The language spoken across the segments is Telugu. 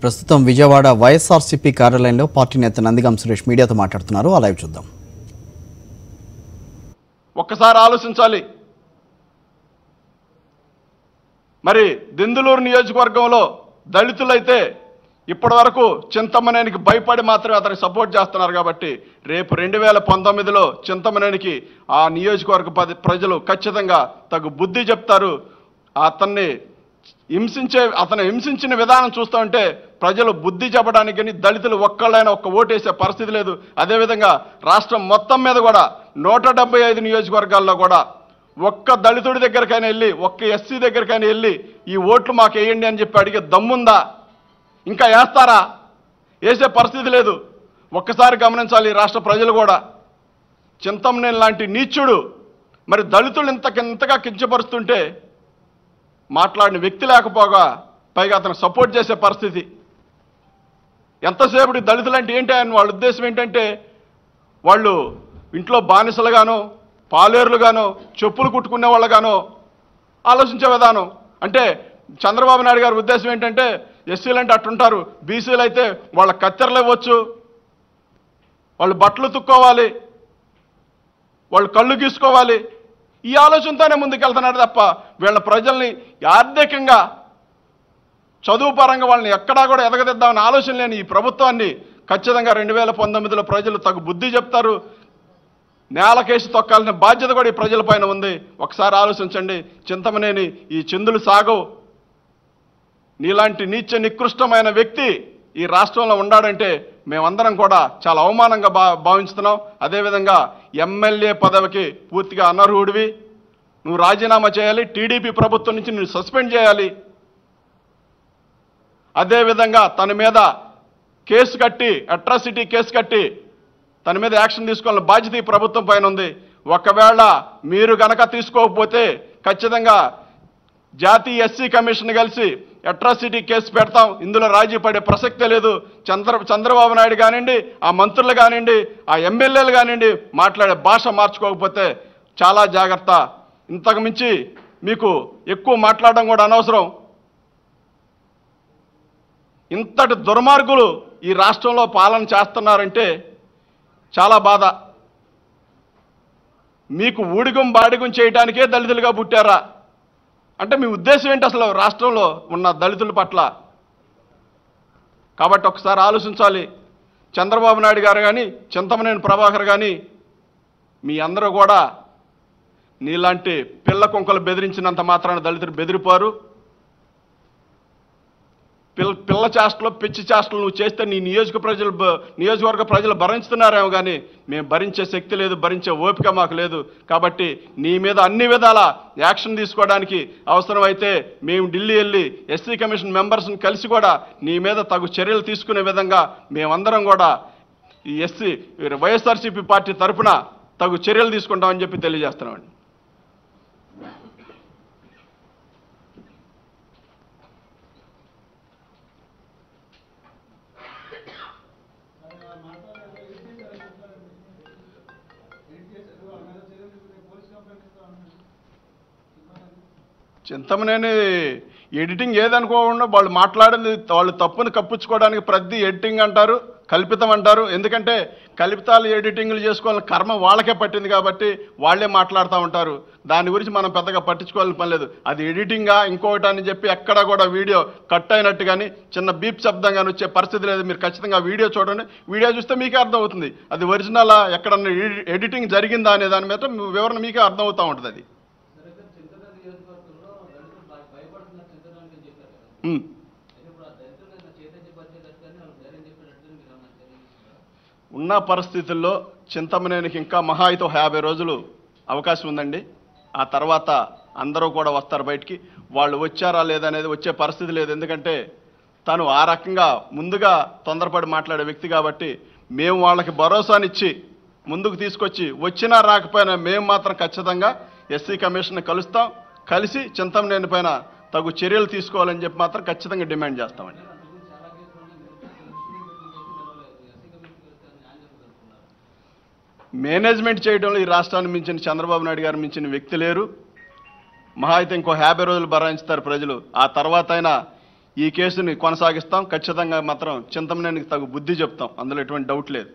ప్రస్తుతం విజయవాడ వైఎస్ఆర్సీపీ కార్యాలయంలో పార్టీ నేత నందిగం సురేష్ మీడియాతో మాట్లాడుతున్నారు. ఆ లైవ్ చూద్దాం. ఒక్కసారి ఆలోచించాలి. మరి దెందులూరు నియోజకవర్గంలో దళితులైతే ఇప్పటి వరకు చింతమనేనికి భయపడి మాత్రమే అతనికి సపోర్ట్ చేస్తున్నారు. కాబట్టి రేపు 2019లో చింతమనేనికి ఆ నియోజకవర్గ ప్రజలు ఖచ్చితంగా తగు బుద్ధి చెప్తారు. అతన్ని హింసించిన విధానం చూస్తూ ఉంటే ప్రజలు బుద్ధి చెప్పడానికి కానీ దళితులు ఒక్కళ్ళైనా ఒక్క ఓటేసే పరిస్థితి లేదు. అదేవిధంగా రాష్ట్రం మొత్తం మీద కూడా 175 నియోజకవర్గాల్లో కూడా ఒక్క దళితుడి దగ్గరకైనా వెళ్ళి ఒక్క ఎస్సీ దగ్గరకైనా వెళ్ళి ఈ ఓట్లు మాకు వేయండి అని చెప్పి అడిగే దమ్ముందా? ఇంకా వేస్తారా? వేసే పరిస్థితి లేదు. ఒక్కసారి గమనించాలి రాష్ట్ర ప్రజలు కూడా. చింతమనేని లాంటి నీచుడు మరి దళితులు ఇంతగా కించపరుస్తుంటే మాట్లాడిన వ్యక్తి లేకపోగా పైగా అతను సపోర్ట్ చేసే పరిస్థితి. ఎంతసేపు దళితులంటే ఏంటి అని వాళ్ళ ఉద్దేశం ఏంటంటే వాళ్ళు ఇంట్లో బానిసలుగానో పాలేరులుగానో చెప్పులు కుట్టుకునే వాళ్ళగానో ఆలోచించే విధానం. అంటే చంద్రబాబు నాయుడు గారి ఉద్దేశం ఏంటంటే ఎస్సీలు అంటే అట్టుంటారు, బీసీలు అయితే వాళ్ళ కత్తెరలు ఇవ్వచ్చు, వాళ్ళు బట్టలు తుక్కోవాలి, వాళ్ళు కళ్ళు గీసుకోవాలి, ఈ ఆలోచనతోనే ముందుకెళ్తున్నాడు తప్ప వీళ్ళ ప్రజల్ని ఆర్థికంగా చదువు పరంగా వాళ్ళని ఎక్కడా కూడా ఎదగదిద్దామని ఆలోచన లేని ఈ ప్రభుత్వాన్ని ఖచ్చితంగా 2019లో ప్రజలు తగు బుద్ధి చెప్తారు. నేలకేసి తొక్కాల్సిన బాధ్యత కూడా ఈ ప్రజలపైన ఉంది. ఒకసారి ఆలోచించండి. చింతమనేని ఈ చిందులు సాగవు. నీలాంటి నీచ నికృష్టమైన వ్యక్తి ఈ రాష్ట్రంలో ఉన్నాడంటే మేమందరం కూడా చాలా అవమానంగా భావిస్తున్నాం. అదేవిధంగా ఎమ్మెల్యే పదవికి పూర్తిగా అనర్హుడివి, నువ్వు రాజీనామా చేయాలి, టీడీపీ ప్రభుత్వం నుంచి నువ్వు సస్పెండ్ చేయాలి. అదేవిధంగా తన మీద కేసు కట్టి అట్రాసిటీ కేసు కట్టి తన మీద యాక్షన్ తీసుకోవాలని బాధ్యత ఈ ప్రభుత్వం పైన ఉంది. ఒకవేళ మీరు గనక తీసుకోకపోతే ఖచ్చితంగా జాతీయ ఎస్సీ కమిషన్ కలిసి అట్రాసిటీ కేసు పెడతాం. ఇందులో రాజీ పడే ప్రసక్తే లేదు. చంద్రబాబు నాయుడు కానివ్వండి, ఆ మంత్రులు కానివ్వండి, ఆ ఎమ్మెల్యేలు కానివ్వండి, మాట్లాడే భాష మార్చుకోకపోతే చాలా జాగ్రత్త. ఇంతకు మించి మీకు ఎక్కువ మాట్లాడడం కూడా అనవసరం. ఇంతటి దుర్మార్గులు ఈ రాష్ట్రంలో పాలన చేస్తున్నారంటే చాలా బాధ. మీకు ఊడిగం బాడిగం చేయడానికే దళితులుగా పుట్టారా అంటే మీ ఉద్దేశం ఏంటి అసలు రాష్ట్రంలో ఉన్న దళితుల పట్ల? కాబట్టి ఒకసారి ఆలోచించాలి. చంద్రబాబు నాయుడు గారు కానీ చింతమనేని ప్రభాకర్ కానీ మీ అందరూ కూడా నీలాంటి పిల్ల కుంకలు బెదిరించినంత మాత్రాన దళితులు బెదిరిపోరు. పిల్ల చేష్టలు పిచ్చి చేష్టలు నువ్వు చేస్తే నీ నియోజకవర్గ ప్రజలు భరించుతున్నారేమో కానీ మేము భరించే శక్తి లేదు, భరించే ఓపిక మాకు లేదు. కాబట్టి నీ మీద అన్ని విధాల యాక్షన్ తీసుకోవడానికి అవసరమైతే మేము ఢిల్లీ వెళ్ళి ఎస్సీ కమిషన్ మెంబర్స్ని కలిసి కూడా నీ మీద తగు చర్యలు తీసుకునే విధంగా మేమందరం కూడా ఈ వైఎస్ఆర్సీపీ పార్టీ తరఫున తగు చర్యలు తీసుకుంటామని చెప్పి తెలియజేస్తున్నామండి. చింతమనేని ఎడిటింగ్ ఏదనుకోకుండా వాళ్ళు మాట్లాడింది వాళ్ళు తప్పును కప్పించుకోవడానికి ప్రతి ఎడిటింగ్ అంటారు, కల్పితం అంటారు. ఎందుకంటే కల్పితాలు ఎడిటింగ్లు చేసుకోవాలని కర్మ వాళ్ళకే పట్టింది కాబట్టి వాళ్ళే మాట్లాడుతూ ఉంటారు. దాని గురించి మనం పెద్దగా పట్టించుకోవాలని పని లేదు. అది ఎడిటింగా ఇంకొకటి అని చెప్పి ఎక్కడ కూడా వీడియో కట్ అయినట్టు కానీ చిన్న బీప్ శబ్దం కానీ వచ్చే పరిస్థితి లేదు. మీరు ఖచ్చితంగా వీడియో చూడండి. వీడియో చూస్తే మీకే అర్థమవుతుంది అది ఒరిజినలా ఎక్కడన్నా ఎడిటింగ్ జరిగిందా అనే దాని మీద వివరణ మీకే అర్థమవుతూ ఉంటుంది. అది ఉన్న పరిస్థితుల్లో చింతమనేనికి ఇంకా మహా అయితే 50 రోజులు అవకాశం ఉందండి. ఆ తర్వాత అందరూ కూడా వస్తారు బయటికి. వాళ్ళు వచ్చారా లేదనేది వచ్చే పరిస్థితి లేదు. ఎందుకంటే తను ఆ రకంగా ముందుగా తొందరపడి మాట్లాడే వ్యక్తి కాబట్టి మేము వాళ్ళకి భరోసానిచ్చి ముందుకు తీసుకొచ్చి వచ్చినా రాకపోయినా మేము మాత్రం ఖచ్చితంగా ఎస్సీ కమిషన్ కలుస్తాం. కలిసి చింతమనేని పైన తగు చర్యలు తీసుకోవాలని చెప్పి మాత్రం ఖచ్చితంగా డిమాండ్ చేస్తామండి. మేనేజ్మెంట్ చేయడంలో ఈ రాష్ట్రాన్ని మించిన చంద్రబాబు నాయుడు గారు మించిన వ్యక్తి లేరు. మహా అయితే ఇంకో 50 రోజులు భరాయించుతారు ప్రజలు. ఆ తర్వాత అయినా ఈ కేసుని కొనసాగిస్తాం. ఖచ్చితంగా మాత్రం చింతమనేనికి తగు బుద్ధి చెప్తాం, అందులో ఎటువంటి డౌట్ లేదు.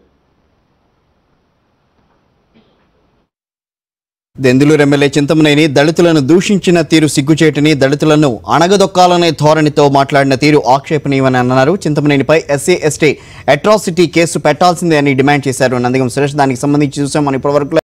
దెందులూరు ఎమ్మెల్యే చింతమనేని దళితులను దూషించిన తీరు సిగ్గుచేటని, దళితులను అణగదొక్కాలనే ధోరణితో మాట్లాడిన తీరు ఆక్షేపణీయమని అన్నారు. చింతమనేనిపై ఎస్సీ ఎస్టీ అట్రాసిటీ కేసు పెట్టాల్సిందే అని డిమాండ్ చేశారు నందిగం సురేష్. దానికి సంబంధించి చూసాం మనం ఇప్పటివరకు.